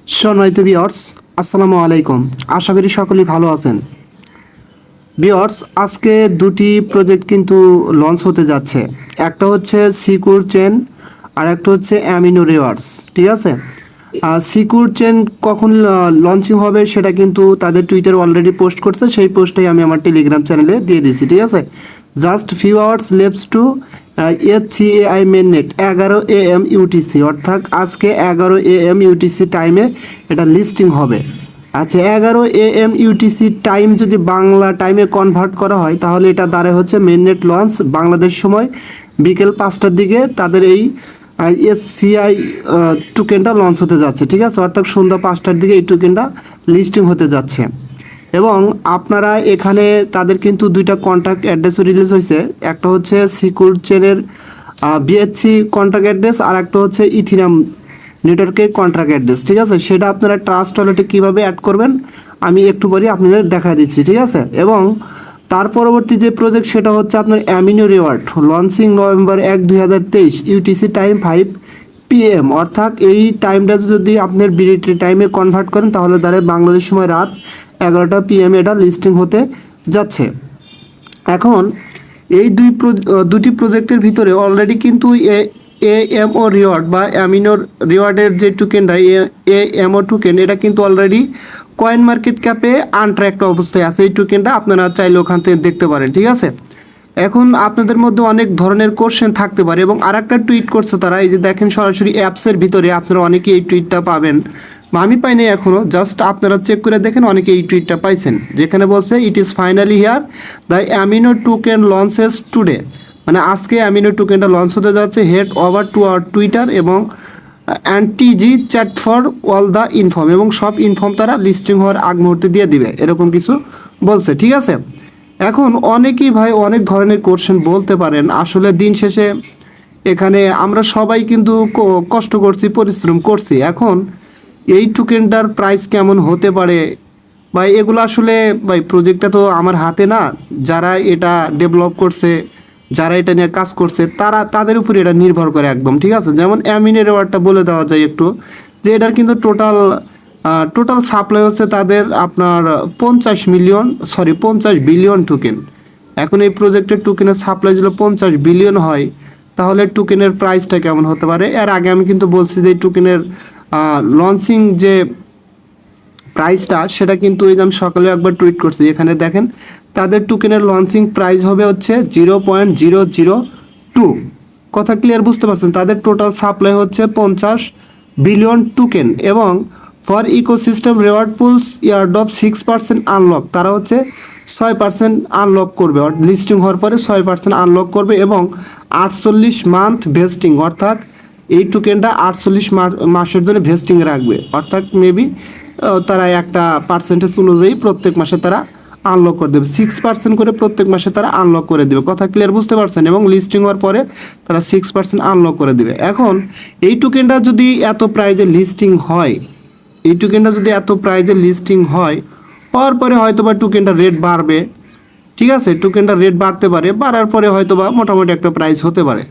সম্মানিত ভিউয়ার্স, আসসালামু আলাইকুম। আশা করি সকলেই ভালো আছেন। ভিউয়ার্স, আজকে দুটি প্রজেক্ট কিন্তু লঞ্চ হতে যাচ্ছে। একটা হচ্ছে সিকিউর চেন আর একটা হচ্ছে অ্যামিনো রিওয়ার্ডস। ঠিক আছে, সিকিউর চেন কখন লঞ্চিং হবে সেটা কিন্তু তাদের টুইটারে অলরেডি পোস্ট করছে। সেই পোস্টটাই আমি আমার টেলিগ্রাম চ্যানেলে দিয়ে দিচ্ছি। ঠিক আছে, just few hours left to Scai Mainnet 11 AM UTC, অর্থাৎ আজকে 11 AM UTC টাইমে এটা লিস্টিং হবে। আচ্ছা, 11 AM UTC টাইম যদি বাংলা টাইমে কনভার্ট করা হয় তাহলে এটা দাঁড়ায় হচ্ছে মেইননেট লঞ্চ বাংলাদেশ সময় বিকেল 5টার দিকে তাদের এই SCI টোকেনটা লঞ্চ হতে যাচ্ছে। ঠিক আছে, অর্থাৎ সন্ধ্যা 5টার দিকে এই টোকেনটা লিস্টিং হতে যাচ্ছে। এবং আপনারা এখানে তাদের কিন্তু দুইটা কন্ট্রাক্ট অ্যাড্রেসও রিলিজ হয়েছে। একটা হচ্ছে সিকিউর চেনের BHC কন্ট্রাক্ট অ্যাড্রেস, আর একটা হচ্ছে ইথিরিয়াম নেটওয়ার্কের কন্ট্রাক্ট অ্যাড্রেস। ঠিক আছে, সেটা আপনারা ট্রাস্ট ওয়ালেটে কীভাবে অ্যাড করবেন আমি একটু পরে আপনাদের দেখা দিচ্ছি। ঠিক আছে, এবং তার পরবর্তী যে প্রজেক্ট সেটা হচ্ছে আপনার amino reward, launching November 1, 2023 UTC time 5 PM, অর্থাৎ এই টাইমটা যদি আপনার বিডিটি টাইমে কনভার্ট করেন তাহলে দাঁড়ায় বাংলাদেশ সময় রাত 11টা PM এটা লিস্টিং হতে যাচ্ছে। এখন এই দুটি প্রজেক্টের ভিতরে অলরেডি কিন্তু AMO রিওয়ার্ড বা অ্যামিনো রিওয়ার্ডের যে টোকেনটা AMO টোকেন, এটা কিন্তু অলরেডি কয়েন মার্কেট ক্যাপে আনট্র্যাক্ট অবস্থায় আছে। এই টোকেনটা আপনারা চাইলে ওখান থেকে দেখতে পারেন। ঠিক আছে, এখন আপনাদের মধ্যে অনেক ধরনের কোশ্চেন থাকতে পারে এবং আরেকটা টুইট করছে তারা, এই যে দেখেন সরাসরি অ্যাপসের ভিতরে আপনারা অনেকেই এই টুইটটা পাবেন, আমি পাইনি এখনও, জাস্ট আপনারা চেক করে দেখেন অনেকে এই টুইটটা পাইছেন, যেখানে বলছে it is finally here the amino token launches today, মানে আজকে অ্যামিনো টোকেনটা লঞ্চ হতে যাচ্ছে। Head over to our Twitter এবং and TG chat for all the inform, এবং সব ইনফর্ম তারা লিস্টিং হওয়ার আগ মুহূর্তে দিয়ে দিবে, এরকম কিছু বলছে। ঠিক আছে, এখন অনেকেই ভাই অনেক ধরনের কোশ্চেন বলতে পারেন। আসলে দিন শেষে এখানে আমরা সবাই কিন্তু কষ্ট করছি, পরিশ্রম করছি। এখন এই টোকেনটার প্রাইস কেমন হতে পারে বা এগুলো আসলে ভাই প্রজেক্টটা তো আমার হাতে না, যারা এটা ডেভেলপ করছে, যারা এটা নিয়ে কাজ করছে তাদের উপরে এটা নির্ভর করে একদম। ঠিক আছে, যেমন অ্যামিনো রিওয়ার্ডটা বলে দেওয়া যায় একটু, যে এটার কিন্তু টোটাল সাপ্লাই হচ্ছে তাদের আপনার 50 বিলিয়ন টোকেন। এখন এই প্রজেক্টের টোকেনের সাপ্লাই যদি 50 বিলিয়ন হয় তাহলে টোকেনের প্রাইসটা কেমন হতে পারে। এর আগে আমি কিন্তু বলছি যে টোকেনের লঞ্চিং যে প্রাইসটা সেটা কিন্তু ওই আমি সকালে একবার টুইট করছি, এখানে দেখেন তাদের টোকেনের লঞ্চিং প্রাইস হবে হচ্ছে 0.002। কথা ক্লিয়ার বুঝতে পারছেন? তাদের টোটাল সাপ্লাই হচ্ছে 50 বিলিয়ন টোকেন, এবং for ecosystem reward pools airdrop 6% unlock, তারা হচ্ছে 6% আনলক করবে, লিস্টিং হওয়ার পরে 6% আনলক করবে, এবং 48 মান্থ ভেস্টিং, অর্থাৎ এই টোকেনটা 48 মাসের জন্য ভেস্টিং রাখবে, অর্থাৎ মেবি তারা একটা পার্সেন্টেজ অনুযায়ী প্রত্যেক মাসে তারা আনলক করে দেবে, 6% করে প্রত্যেক মাসে তারা আনলক করে দেবে। কথা ক্লিয়ার বুঝতে পারছেন? এবং লিস্টিং হওয়ার পরে তারা 6% আনলক করে দেবে। এখন এই টোকেনটা যদি এত প্রাইজে লিস্টিং হয়, এই টোকেনটা যদি এত প্রাইজে লিস্টিং হয়, হওয়ার পরে হয়তো বা টোকেনটা রেট বাড়বে। ঠিক আছে, টোকেনটা রেট বাড়তে পারে, বাড়ার পরে হয়তো বা মোটামুটি একটা প্রাইস হতে পারে।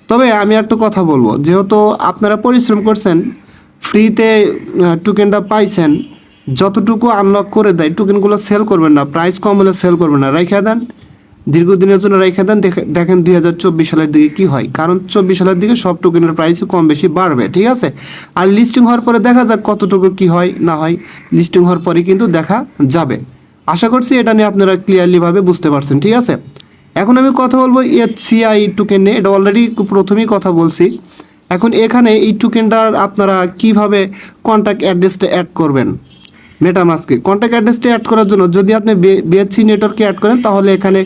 তবে আমি একটা কথা বলবো, যেহেতু আপনারা পরিশ্রম করছেন, ফ্রিতে টোকেনটা পাইছেন, যতটুকু আনলক করে দেয় টোকেনগুলো সেল করবেন না, প্রাইস কম হলে সেল করবেন না, রেখে দেন, দীর্ঘদিনের জন্য রেখে দেন। দেখেন 2024 সালের দিকে কি হয়, কারণ 24 সালের দিকে সব টোকেনের প্রাইস কম বেশি বাড়বে। ঠিক আছে, আর লিস্টিং হওয়ার পরে দেখা যাক কতটুকু কি হয় না হয়, লিস্টিং হওয়ার পরে কিন্তু দেখা যাবে। আশা করছি এটা নিয়ে আপনারা ক্লিয়ারলিভাবে বুঝতে পারছেন। ঠিক আছে, এখন আমি কথা বলবো SCI টোকেন নিয়ে, এটা অলরেডি প্রথমেই কথা বলছি। এখন এখানে এই টোকেনটার আপনারা কিভাবে কন্ট্যাক্ট অ্যাড্রেসটা অ্যাড করবেন মেটামাস্কে। কন্ট্যাক্ট অ্যাড্রেসটা অ্যাড করার জন্য যদি আপনি BHC নেটওয়ার্কে অ্যাড করেন তাহলে এখানে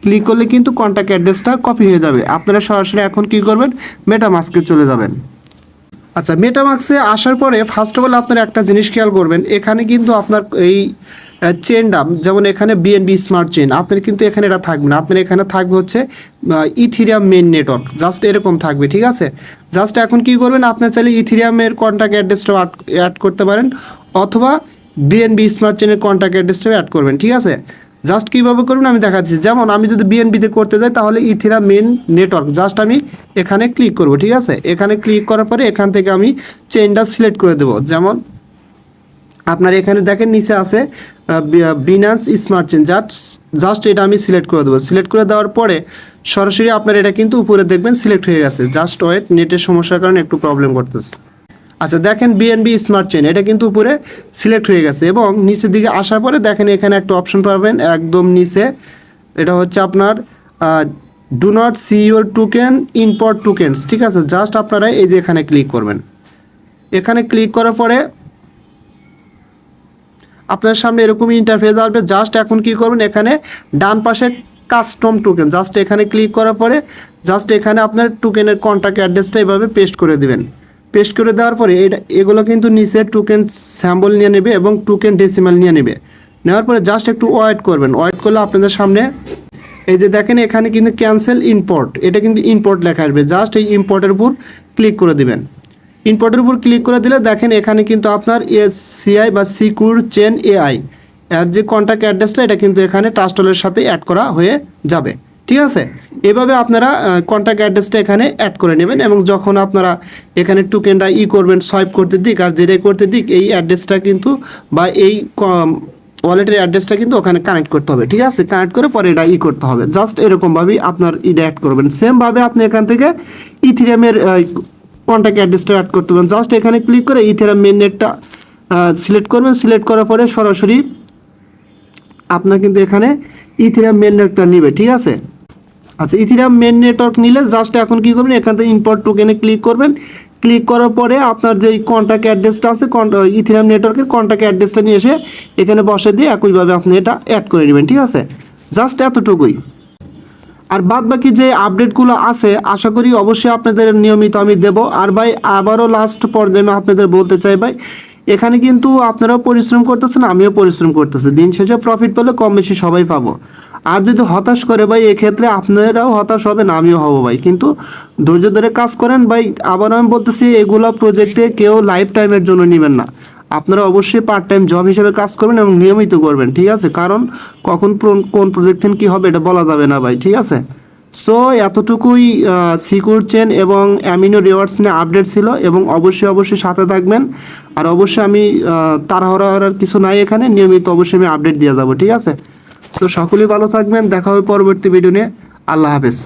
ক্লিক করলে কিন্তু কন্ট্যাক্ট অ্যাড্রেসটা কপি হয়ে যাবে। আপনারা সরাসরি এখন কী করবেন, মেটামাস্কে চলে যাবেন। আচ্ছা, মেটামাস্কে আসার পরে ফার্স্ট অফ অল আপনারা একটা জিনিস খেয়াল করবেন, এখানে কিন্তু আপনার এই চেনটা, যেমন এখানে BNB স্মার্ট চেন, আপনার কিন্তু এখানে এটা থাকবে না, আপনার এখানে থাকবে হচ্ছে ইথিরিয়াম মেইন নেটওয়ার্ক, জাস্ট এরকম থাকবে। ঠিক আছে, জাস্ট এখন কি করবেন, আপনার চাইলে ইথিরিয়ামের কন্ট্যাক্ট অ্যাড্রেসটাও অ্যাড করতে পারেন, অথবা BNB স্মার্ট চেনের কন্ট্যাক্ট অ্যাড্রেসটাও অ্যাড করবেন। ঠিক আছে, জাস্ট কীভাবে করবেন আমি দেখাচ্ছি। যেমন আমি যদি BNBতে করতে যাই তাহলে ইথিরিয়াম মেইন নেটওয়ার্ক, জাস্ট আমি এখানে ক্লিক করব। ঠিক আছে, এখানে ক্লিক করার পরে এখান থেকে আমি চেনটা সিলেক্ট করে দেবো, যেমন আপনার এখানে দেখেন নিচে আছে বিনান্স স্মার্ট চেন, জাস্ট এটা আমি সিলেক্ট করে দেবো। সিলেক্ট করে দেওয়ার পরে সরাসরি আপনার এটা কিন্তু উপরে দেখবেন সিলেক্ট হয়ে গেছে। জাস্ট ওয়েট, নেটের সমস্যার কারণে একটু প্রবলেম করতেছে। আচ্ছা দেখেন বিএনবি স্মার্ট চেন এটা কিন্তু উপরে সিলেক্ট হয়ে গেছে এবং নিচের দিকে আসার পরে দেখেন এখানে একটা অপশন পাবেন একদম নিচে, এটা হচ্ছে আপনার do not see your token import tokens, ঠিক আছে। জাস্ট আপনারা এই যে এখানে ক্লিক করবেন। এখানে ক্লিক করার পরে আপনার সামনে এরকম ইন্টারফেস আসবে। জাস্ট এখন কি করবেন, এখানে ডান পাশে কাস্টম টোকেন, জাস্ট এখানে ক্লিক করার পরে জাস্ট এখানে আপনার টোকেনের কন্ট্যাক্ট অ্যাড্রেসটা এভাবে পেস্ট করে দিবেন। পেস্ট করে দেওয়ার পরে এগুলো কিন্তু নিচে টোকেন স্যাম্বল নিয়ে নেবে এবং টোকেন ডেসিমাল নিয়ে নেবে। নেওয়ার পরে জাস্ট একটু ওয়েট করবেন। ওয়েট করলে আপনাদের সামনে এই যে দেখেন এখানে কিন্তু ক্যান্সেল ইম্পোর্ট, এটা কিন্তু ইম্পোর্ট লেখা আসবে। জাস্ট এই ইম্পোর্টের উপর ক্লিক করে দিবেন। ইম্পোর্টের উপর ক্লিক করে দিলে দেখেন এখানে কিন্তু আপনার সিআই বা সিকিউর চেন এআই এর যে কন্ট্যাক্ট অ্যাড্রেসটা এটা কিন্তু এখানে ট্রাস্টলের সাথে অ্যাড করা হয়ে যাবে, ঠিক আছে। এভাবে আপনারা কন্ট্যাক্ট অ্যাড্রেসটা এখানে অ্যাড করে নেবেন এবং যখন আপনারা এখানে টোকেনটা করবেন সোয়াইপ করতে দিক আর যেটাই করতে দিক এই অ্যাড্রেসটা কিন্তু বা এই ওয়ালেটের অ্যাড্রেসটা কিন্তু ওখানে কানেক্ট করতে হবে, ঠিক আছে। কানেক্ট করে পরে এটা করতে হবে। জাস্ট এরকমভাবেই আপনার এটা অ্যাড করবেন। সেমভাবে আপনি এখান থেকে ইথিরিয়ামের কন্ট্যাক্ট অ্যাড্রেসটা অ্যাড করতে পারেন। জাস্ট এখানে ক্লিক করে ইথেরিয়াম মেইননেটটা সিলেক্ট করবেন। সিলেক্ট করার পরে সরাসরি আপনার কিন্তু এখানে ইথেরিয়াম মেইননেটটা নেবে, ঠিক আছে। আচ্ছা ইথেরিয়াম মেইন নেটওয়ার্ক নিলে জাস্ট এখন কী করবেন, এখান থেকে ইম্পোর্ট টোকেনে ক্লিক করবেন। ক্লিক করার পরে আপনার যেই কন্ট্যাক্ট অ্যাড্রেসটা আছে ইথেরিয়াম নেটওয়ার্কের কন্ট্যাক্ট অ্যাড্রেসটা নিয়ে এসে এখানে বসে দিয়ে একইভাবে আপনি এটা অ্যাড করে নেবেন, ঠিক আছে। জাস্ট এতটুকুই। আর বাদ বাকি যে আপডেটগুলো আছে আশা করি অবশ্যই আপনাদের নিয়মিত আমি দেব। আর ভাই আবারও লাস্ট পর্যায়ে আমি আপনাদের বলতে চাই ভাই, এখানে কিন্তু আপনারাও পরিশ্রম করতেছেন, আমিও পরিশ্রম করতেছি। দিন শেষে প্রফিট পেলে কম বেশি সবাই পাবো। আর যদি হতাশ করে ভাই এক্ষেত্রে আপনারাও হতাশ হবেন, আমিও হব ভাই। কিন্তু ধৈর্য ধরে কাজ করেন ভাই। আবার আমি বলতেছি এগুলো প্রজেক্টে কেউ লাইফ টাইমের জন্য নেবেন না। আপনারা অবশ্যই পার্ট টাইম জব হিসেবে কাজ করবেন এবং নিয়মিত করবেন, ঠিক আছে। কারণ কখন কোন প্রজেক্ট থেকে কী হবে এটা বলা যাবে না ভাই, ঠিক আছে। সো এতটুকুই সিকিউর চেন এবং অ্যামিনো রিওয়ার্ডস নিয়ে আপডেট ছিল এবং অবশ্যই সাথে থাকবেন। আর অবশ্যই আমি তাড়াহুড়ার কিছু নাই, এখানে নিয়মিত অবশ্যই আমি আপডেট দিয়ে যাব, ঠিক আছে। সো সকলেই ভালো থাকবেন, দেখা হবে পরবর্তী ভিডিও নিয়ে। আল্লাহ হাফেজ।